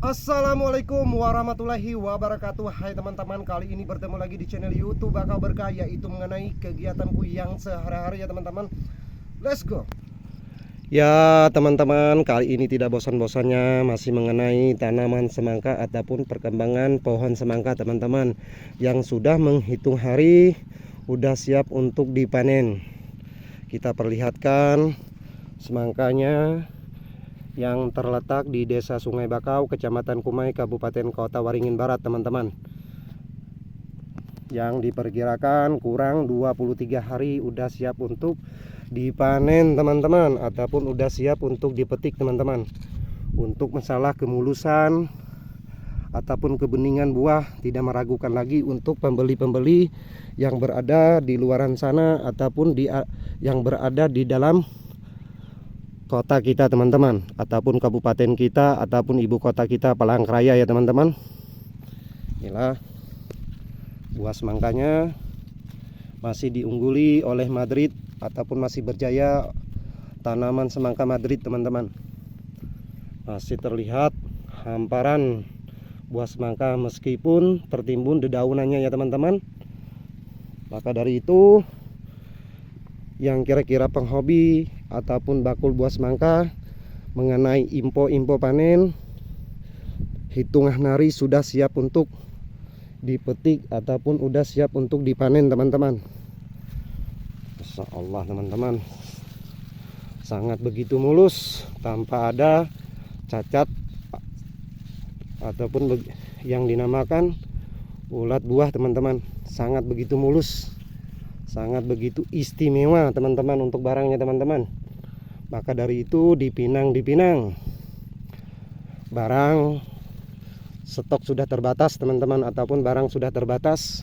Assalamualaikum warahmatullahi wabarakatuh. Hai teman-teman, kali ini bertemu lagi di channel YouTube Bakal Berkah, yaitu mengenai kegiatanku yang sehari-hari ya teman-teman. Let's go. Ya teman-teman, kali ini tidak bosan-bosannya masih mengenai tanaman semangka ataupun perkembangan pohon semangka teman-teman, yang sudah menghitung hari udah siap untuk dipanen. Kita perlihatkan semangkanya yang terletak di Desa Sungai Bakau, Kecamatan Kumai, Kabupaten Kota Waringin Barat teman-teman, yang diperkirakan kurang 23 hari udah siap untuk dipanen teman-teman, ataupun udah siap untuk dipetik teman-teman. Untuk masalah kemulusan ataupun kebeningan buah, tidak meragukan lagi untuk pembeli-pembeli yang berada di luaran sana ataupun yang berada di dalam kota kita teman-teman, ataupun kabupaten kita, ataupun ibu kota kita Palangkaraya ya teman-teman. Inilah buah semangkanya, masih diungguli oleh Madrid ataupun masih berjaya tanaman semangka Madrid teman-teman. Masih terlihat hamparan buah semangka meskipun tertimbun dedaunannya ya teman-teman. Maka dari itu, yang kira-kira penghobi ataupun bakul buah semangka mengenai info-info panen, hitungan hari sudah siap untuk dipetik ataupun udah siap untuk dipanen teman-teman. Masya Allah teman-teman, sangat begitu mulus tanpa ada cacat ataupun yang dinamakan ulat buah teman-teman. Sangat begitu mulus, sangat begitu istimewa teman-teman untuk barangnya teman-teman. Maka dari itu dipinang barang stok sudah terbatas teman-teman, ataupun barang sudah terbatas.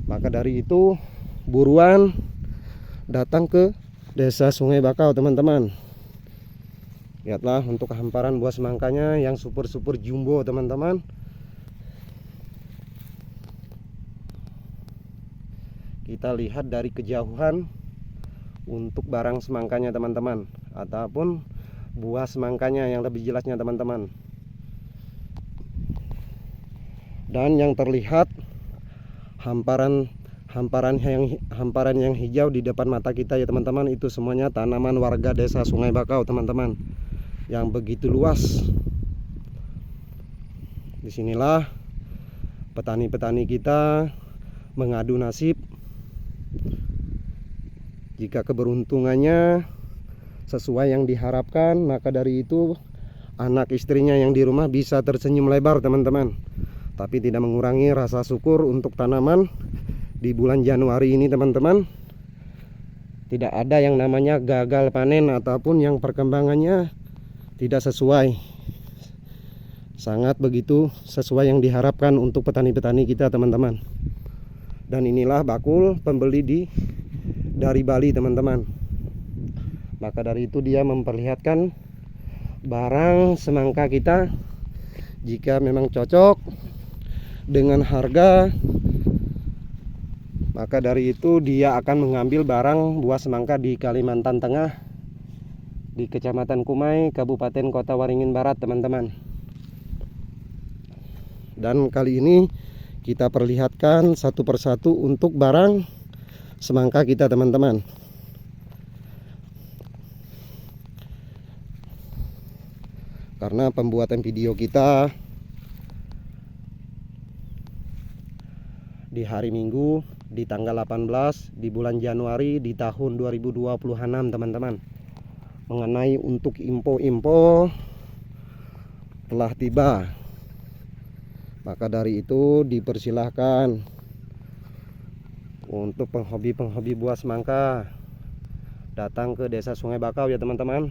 Maka dari itu buruan datang ke Desa Sungai Bakau teman-teman. Lihatlah untuk hamparan buah semangkanya yang super jumbo teman-teman. Kita lihat dari kejauhan untuk barang semangkanya teman-teman, ataupun buah semangkanya yang lebih jelasnya teman-teman. Dan yang terlihat hamparan yang hijau di depan mata kita ya teman-teman, itu semuanya tanaman warga Desa Sungai Bakau teman-teman, yang begitu luas. Disinilah petani-petani kita mengadu nasib. Jika keberuntungannya sesuai yang diharapkan, maka dari itu anak istrinya yang di rumah bisa tersenyum lebar teman-teman. Tapi tidak mengurangi rasa syukur untuk tanaman di bulan Januari ini teman-teman. Tidak ada yang namanya gagal panen ataupun yang perkembangannya tidak sesuai. Sangat begitu sesuai yang diharapkan untuk petani-petani kita teman-teman. Dan inilah bakul pembeli dari Bali teman-teman. Maka dari itu dia memperlihatkan barang semangka kita, jika memang cocok dengan harga, maka dari itu dia akan mengambil barang buah semangka di Kalimantan Tengah, di Kecamatan Kumai, Kabupaten Kota Waringin Barat teman-teman. Dan kali ini kita perlihatkan satu persatu untuk barang semangka kita teman-teman. Karena pembuatan video kita di hari Minggu di tanggal 18 di bulan Januari di tahun 2026 teman-teman, mengenai untuk info-info telah tiba. Maka dari itu dipersilahkan untuk penghobi buah semangka datang ke Desa Sungai Bakau ya teman-teman.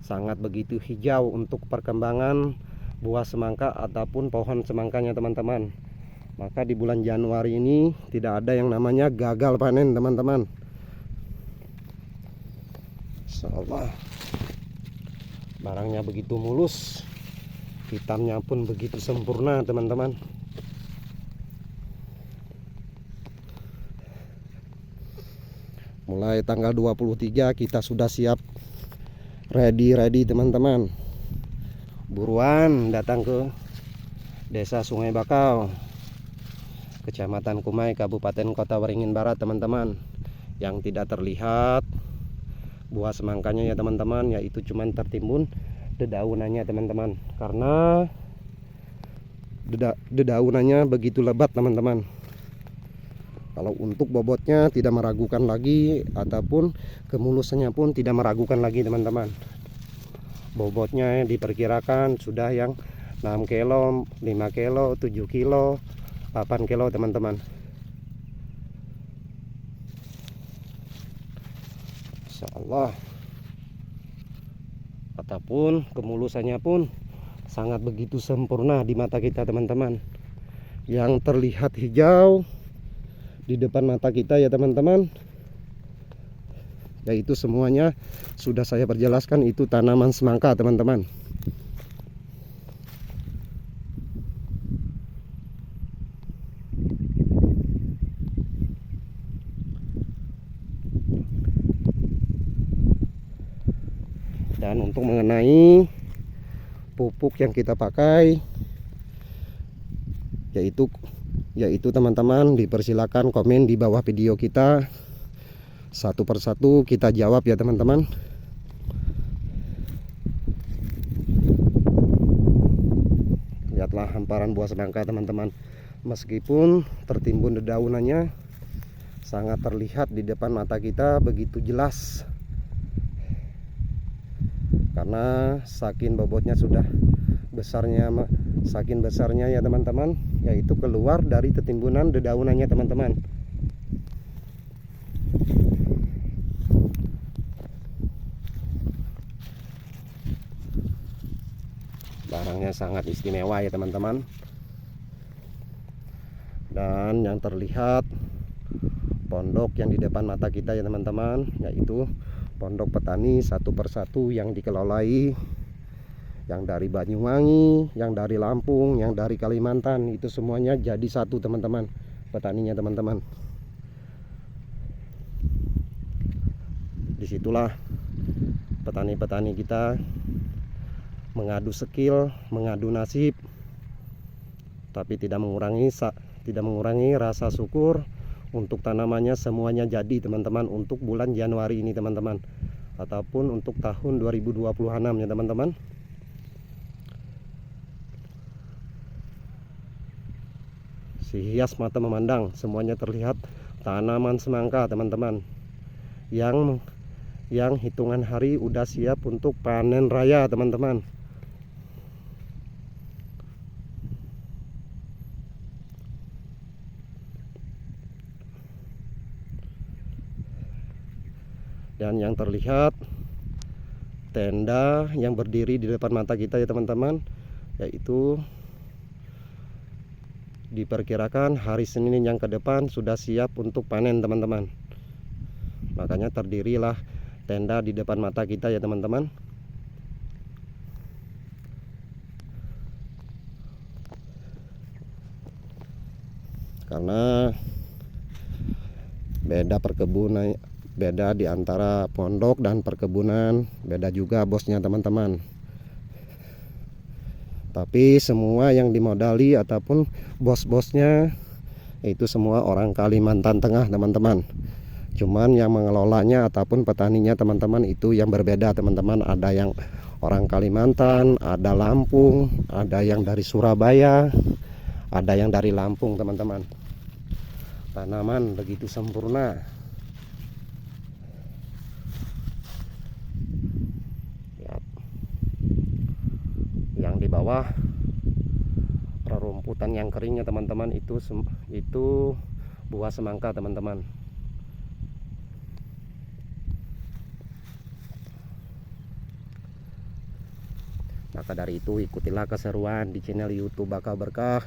Sangat begitu hijau untuk perkembangan buah semangka ataupun pohon semangkanya teman-teman. Maka di bulan Januari ini tidak ada yang namanya gagal panen teman-teman. Insyaallah barangnya begitu mulus, hitamnya pun begitu sempurna teman-teman. Mulai tanggal 23 kita sudah siap ready teman-teman. buruan datang ke Desa Sungai Bakau, Kecamatan Kumai, Kabupaten Kota Waringin Barat teman-teman. Yang tidak terlihat buah semangkanya ya teman-teman, yaitu cuman tertimbun dedaunannya teman-teman, karena dedaunannya begitu lebat teman-teman. Kalau untuk bobotnya tidak meragukan lagi, ataupun kemulusannya pun tidak meragukan lagi teman-teman. Bobotnya diperkirakan sudah yang 6 kilo, 5 kilo, 7 kilo, 8 kilo teman-teman. Insyaallah. Ataupun kemulusannya pun sangat begitu sempurna di mata kita teman-teman. Yang terlihat hijau di depan mata kita ya teman-teman, yaitu semuanya sudah saya perjelaskan, itu tanaman semangka teman-teman. Dan untuk mengenai pupuk yang kita pakai, yaitu teman-teman dipersilakan komen di bawah video kita, satu persatu kita jawab ya teman-teman. Lihatlah hamparan buah semangka teman-teman, meskipun tertimbun dedaunannya sangat terlihat di depan mata kita begitu jelas, karena saking bobotnya sudah saking besarnya ya teman-teman, yaitu keluar dari tertimbunan dedaunannya teman-teman. Barangnya sangat istimewa ya teman-teman. Dan yang terlihat pondok yang di depan mata kita ya teman-teman, yaitu pondok petani satu persatu yang dikelolai, yang dari Banyuwangi, yang dari Lampung, yang dari Kalimantan, itu semuanya jadi satu teman-teman, petaninya teman-teman. Disitulah petani-petani kita mengadu skill, mengadu nasib, tapi tidak mengurangi rasa syukur untuk tanamannya semuanya jadi teman-teman, untuk bulan Januari ini teman-teman, ataupun untuk tahun 2026 ya teman-teman. Si hias mata memandang, semuanya terlihat tanaman semangka teman-teman, yang hitungan hari udah siap untuk panen raya teman-teman. Dan yang terlihat tenda yang berdiri di depan mata kita ya teman-teman, yaitu diperkirakan hari Senin yang ke depan sudah siap untuk panen teman-teman. Makanya terdirilah tenda di depan mata kita ya teman-teman. Karena beda di antara pondok dan perkebunan, beda juga bosnya teman-teman. Tapi semua yang dimodali ataupun bos-bosnya itu semua orang Kalimantan Tengah teman-teman. Cuman yang mengelolanya ataupun petaninya teman-teman itu yang berbeda teman-teman. Ada yang orang Kalimantan, ada Lampung, ada yang dari Surabaya, ada yang dari Lampung teman-teman. Tanaman begitu sempurna. Yang di bawah rerumputan yang keringnya teman-teman, itu buah semangka teman-teman. Maka dari itu ikutilah keseruan di channel YouTube Bakau Berkah,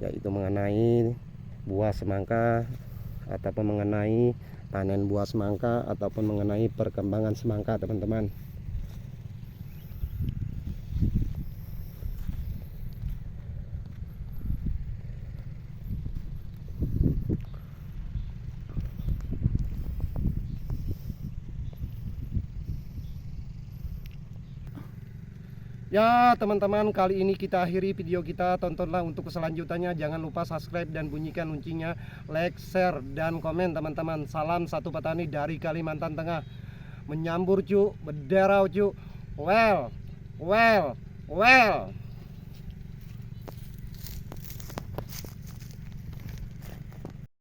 yaitu mengenai buah semangka, ataupun mengenai panen buah semangka, ataupun mengenai perkembangan semangka teman-teman. Ya teman-teman, kali ini kita akhiri video kita. Tontonlah untuk selanjutnya. Jangan lupa subscribe dan bunyikan loncengnya, like, share, dan komen teman-teman. Salam satu petani dari Kalimantan Tengah. Menyambur cu, berderau cu. Well.